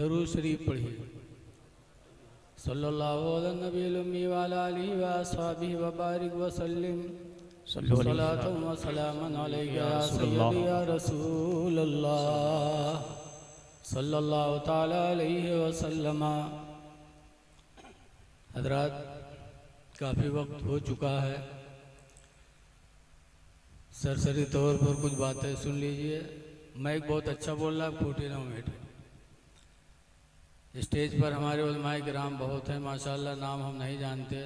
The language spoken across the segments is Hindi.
दरूद शरीफ पढ़िए सल्लल्लाहु अलैहि नबी उम्मी व अला आलिहि व अस्हाबिहि व बारिक व सल्लिम सल्लल्लाहु व सलामन अलैका या सय्यदी या रसूल अल्लाह सल्लल्लाहु ताला अलैहि वसल्लम। हज़रात, काफ़ी वक्त हो चुका है, सरसरी तौर पर कुछ बातें सुन लीजिए। माइक बहुत अच्छा बोल रहा है, फूटे ना बैठे। स्टेज पर हमारे उलमाए किराम बहुत हैं माशाअल्लाह, नाम हम नहीं जानते।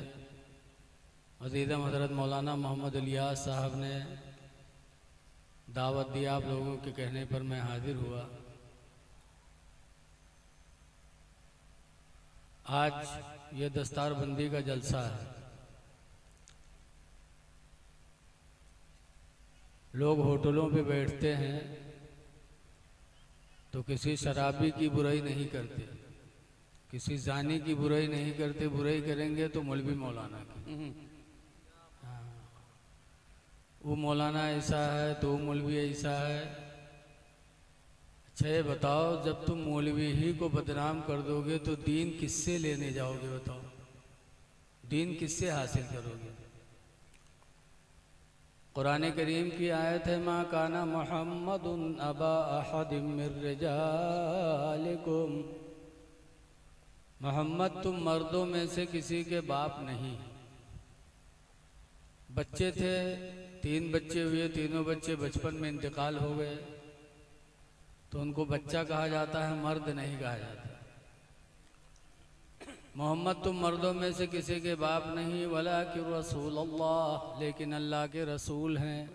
अज़ीज़म हज़रत मौलाना मोहम्मद इलियास साहब ने दावत दी, आप लोगों के कहने पर मैं हाजिर हुआ। आज ये दस्तारबंदी का जलसा है। लोग होटलों पे बैठते हैं तो किसी शराबी की बुराई नहीं करते, किसी जानी की बुराई नहीं करते। बुराई करेंगे तो मौलवी मौलाना की। वो मौलाना ऐसा है तो वो मौलवी ऐसा है। अच्छा ये बताओ, जब तुम मौलवी ही को बदनाम कर दोगे तो दीन किससे लेने जाओगे? बताओ, दीन किससे हासिल करोगे? कुरान करीम की आयत है, मा काना मुहम्मदुन अबा अहदिम मिर रिजालिकुम। मोहम्मद तुम मर्दों में से किसी के बाप नहीं। बच्चे थे, 3 बच्चे हुए, तीनों बच्चे बचपन में इंतकाल हो गए तो उनको बच्चा कहा जाता है, मर्द नहीं कहा जाता। मोहम्मद तुम मर्दों में से किसी के बाप नहीं, वलाकिन रसूल अल्लाह, लेकिन अल्लाह के रसूल हैं।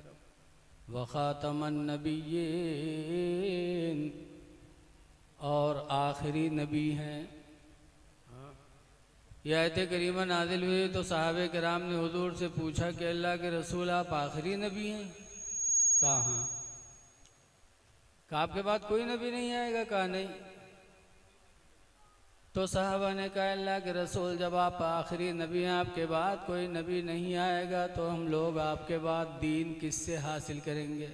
व खातमन नबिय्यीन, और आखिरी नबी हैं। यह आयत करीमा नाजिल हुई तो सहाबे किराम ने हुजूर से पूछा कि अल्लाह के रसूल आप आखिरी नबी हैं? कहा आपके बाद कोई नबी नहीं आएगा? कहा नहीं। तो साहबा ने कहा अल्लाह के रसूल, जब आप आखिरी नबी हैं, आपके बाद कोई नबी नहीं आएगा तो हम लोग आपके बाद दीन किससे हासिल करेंगे?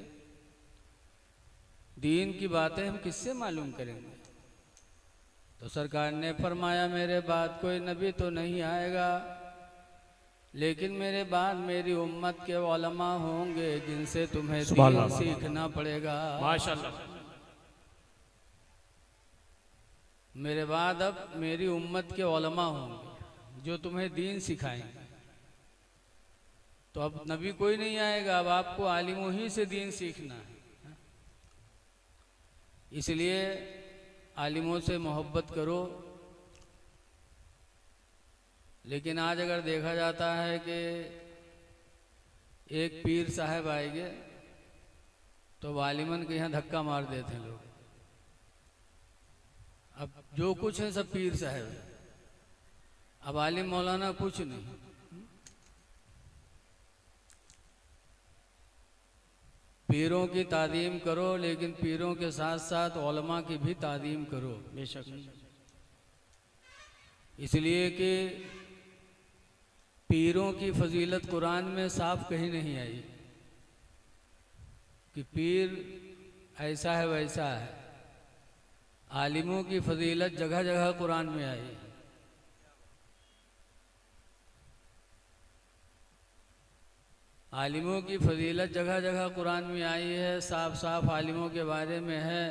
दीन की बातें हम किससे मालूम करेंगे? तो सरकार ने फरमाया, मेरे बाद कोई नबी तो नहीं आएगा, लेकिन मेरे बाद मेरी उम्मत के उलमा होंगे जिनसे तुम्हें दीन सीखना पड़ेगा। माशाअल्लाह। मेरे बाद अब मेरी उम्मत के उलमा होंगे जो तुम्हें दीन सिखाएंगे। तो अब नबी कोई नहीं आएगा, अब आपको आलिमों ही से दीन सीखना है। इसलिए आलिमों से मोहब्बत करो। लेकिन आज अगर देखा जाता है कि एक पीर साहब आएंगे तो वालिमन के यहाँ धक्का मार देते हैं लोग। अब जो कुछ है सब पीर साहब है। अब आलिम मौलाना कुछ नहीं। पीरों की तादीम करो, लेकिन पीरों के साथ साथ उलमा की भी तादीम करो। बेशक। इसलिए कि पीरों की फजीलत कुरान में साफ कहीं नहीं आई कि पीर ऐसा है वैसा है। आलिमों की फजीलत जगह जगह कुरान में आई। आलिमों की फजीलत जगह जगह कुरान में आई है। साफ साफ आलिमों के बारे में है,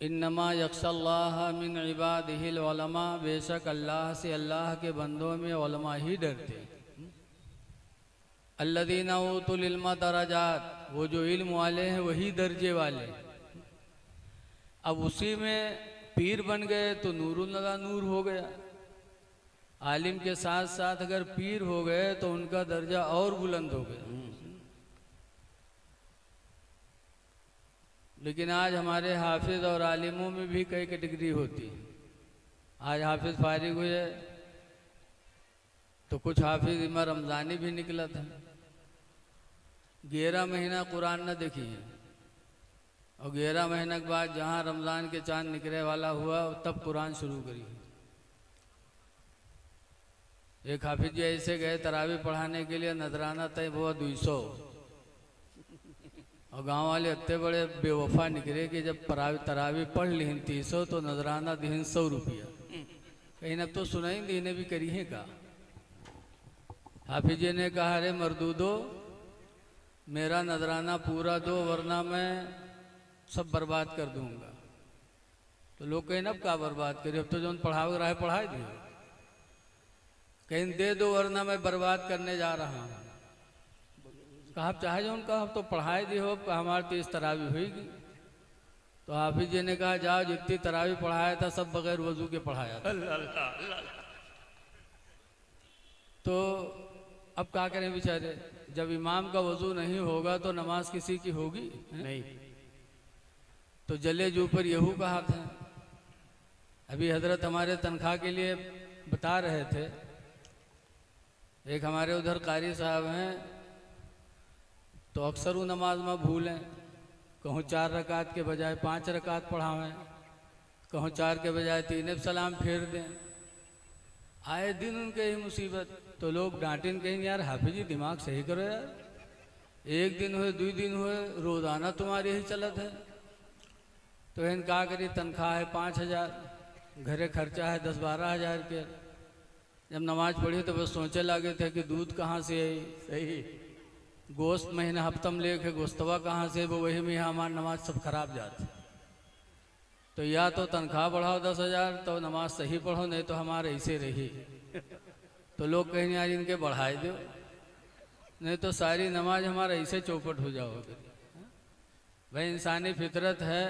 इन्नमा यख्शल्लाह मिन इबादिहिल उलमा, बेशक अल्लाह से अल्लाह के बंदों में उलमा ही डरते। अल्लज़ीना ऊतुल इल्मा दराजात, वो जो इल्म वाले हैं वही दर्जे वाले। अब उसी में पीर बन गए तो नूरुल अला नूर हो गया। आलिम के साथ साथ अगर पीर हो गए तो उनका दर्जा और बुलंद हो गया। लेकिन आज हमारे हाफिज और आलिमों में भी कई कैटेगरी होती है। आज हाफिज फारिग हुए तो कुछ हाफिज इमा रमज़ानी भी निकला था, 11 महीना कुरान न देखी है, और 11 महीने के बाद जहाँ रमज़ान के चांद निकले वाला हुआ तब कुरान शुरू करी। एक हाफिज जी ऐसे गए तरावी पढ़ाने के लिए, नजराना तय हुआ 200, और गांव वाले इतने बड़े बेवफा निकले कि जब तरावी पढ़ ली 300 तो नजराना दीन 100 रुपया। कहीं अब तो सुनाई दीने भी करी है का। हाफिज जी ने कहा, अरे मरदूदो, मेरा नजराना पूरा दो वरना मैं सब बर्बाद कर दूंगा। तो लोग कहीं अब का बर्बाद करिए, अब तो जो पढ़ाओ रहा है पढ़ाई दिए, कहीं दे दो वरना मैं बर्बाद करने जा रहा हूँ। कहा चाहे जो उनका तो पढ़ाई दी हो, हमारे तो इस तरावी हुईगी। तो हाफिज जी ने कहा, जाओ जितनी तरावी पढ़ाया था सब बगैर वजू के पढ़ाया था। तो अब क्या करें बेचारे, जब इमाम का वजू नहीं होगा तो नमाज किसी की होगी नहीं। तो जले जो ऊपर यहू का हाथ है। अभी हजरत हमारे तनख्वाह के लिए बता रहे थे, एक हमारे उधर कारी साहब हैं, तो अक्सर वो नमाज में भूलें, कहूँ 4 रकात के बजाय 5 रकात पढ़ावें, कहूँ 4 के बजाय 3 सलाम फेर दें। आए दिन उनके ही मुसीबत। तो लोग डांटें, कहें यार हाफिज जी दिमाग सही करो यार, 1 दिन हुए 2 दिन हुए रोज़ाना तुम्हारे ही चलत है। तो इन का करी, तनख्वाह है 5000, घरे खर्चा है 10-12 हज़ार के। जब नमाज पढ़ी तो बस सोचे लगे थे कि दूध कहाँ से आई, सही गोश्त महीना हफ्तम लेके गोश्तवा कहाँ से, वो वही में हमारी नमाज सब खराब जाती। तो या तो तनख्वाह बढ़ाओ 10,000 तो नमाज सही पढ़ो, नहीं तो हमारे ऐसे रही। तो लोग कहें यार इनके बढ़ाए दो, नहीं तो सारी नमाज हमारा ऐसे चौपट हो जाओगे। भाई इंसानी फितरत है,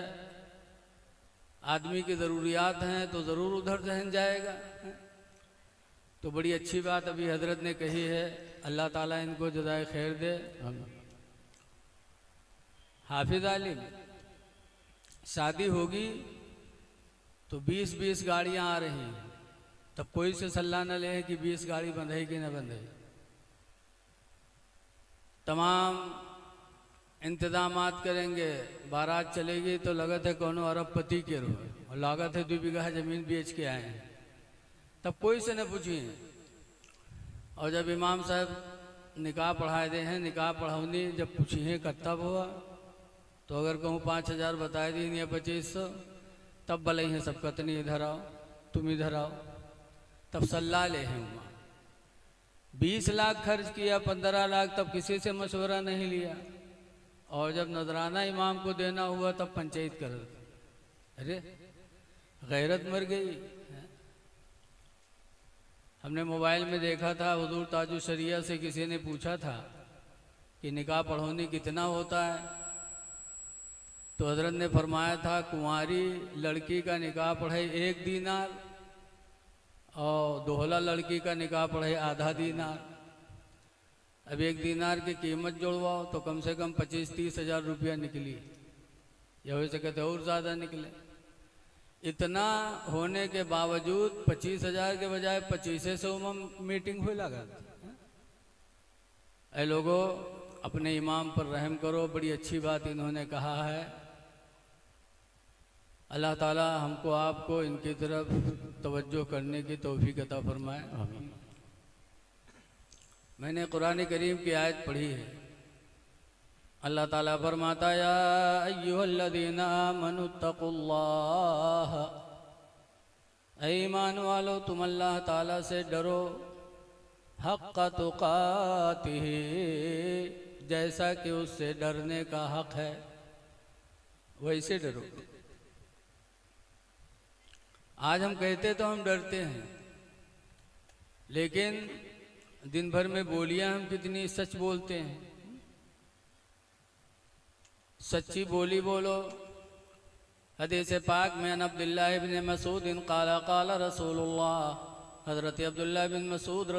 आदमी की ज़रूरियात हैं तो ज़रूर उधर जहन जाएगा। तो बड़ी अच्छी बात अभी हजरत ने कही है, अल्लाह ताला इनको जज़ाए खैर दे। हाफिज आलिम शादी होगी तो 20-20 गाड़ियाँ आ रही हैं, तब कोई से सलाह न ले कि 20 गाड़ी बंधे कि न बंधे। तमाम इंतजामात करेंगे, बारात चलेगी तो लागत है कोनो अरबपति के रो, और लागत है 2 बीघा ज़मीन बेच के आए हैं, तब कोई से न पूछिए। और जब इमाम साहब निकाह पढ़ाए दे हैं, निकाह पढ़ाऊनी जब पूछिए कब हुआ, तो अगर कहूँ 5,000 बताए दी या 2500, तब भले हैं सब कतनी इधर आओ, तुम इधर आओ, तब सल्ला ले हैं। 20 लाख खर्च किया, 15 लाख, तब किसी से मशवरा नहीं लिया। और जब नजराना इमाम को देना हुआ तब पंचायत कर, अरे गैरत मर गई। हमने मोबाइल में देखा था, हुजूर ताजु शरिया से किसी ने पूछा था कि निकाह पढ़ोनी कितना होता है, तो हजरत ने फरमाया था कुंवारी लड़की का निकाह पढ़े 1 दीनार, और दोहला लड़की का निकाह पढ़े आधा दीनार। अब 1 दीनार की कीमत जोड़वाओ तो कम से कम 25-30 हज़ार रुपया निकली, या हो सके तो और ज़्यादा निकले। इतना होने के बावजूद 25,000 के बजाय 2500 में मीटिंग हुई लगा। ऐ लोगों अपने इमाम पर रहम करो। बड़ी अच्छी बात इन्होंने कहा है। अल्लाह ताला हमको आपको इनकी तरफ तवज्जो करने की तौफीक अता फरमाए। आमीन। मैंने कुरान करीम की आयत पढ़ी है। अल्लाह ताला फरमाता या अय्युहल्लज़ीना आमनुत्तकुल्लाह, ऐ ईमान वालो तुम अल्लाह ताला से डरो, हक़्क़ तुक़ातिही, जैसा कि उससे डरने का हक है वैसे डरो। आज हम कहते तो हम डरते हैं, लेकिन दिन भर में बोलियां हम कितनी सच बोलते हैं। सच्ची बोली बोलो। हदीस पाक में अन अब्दुल्लाह इब्न मसूद क़ाला क़ाला रसूलुल्लाह, हज़रत अब्दुल्लाह बिन मसूद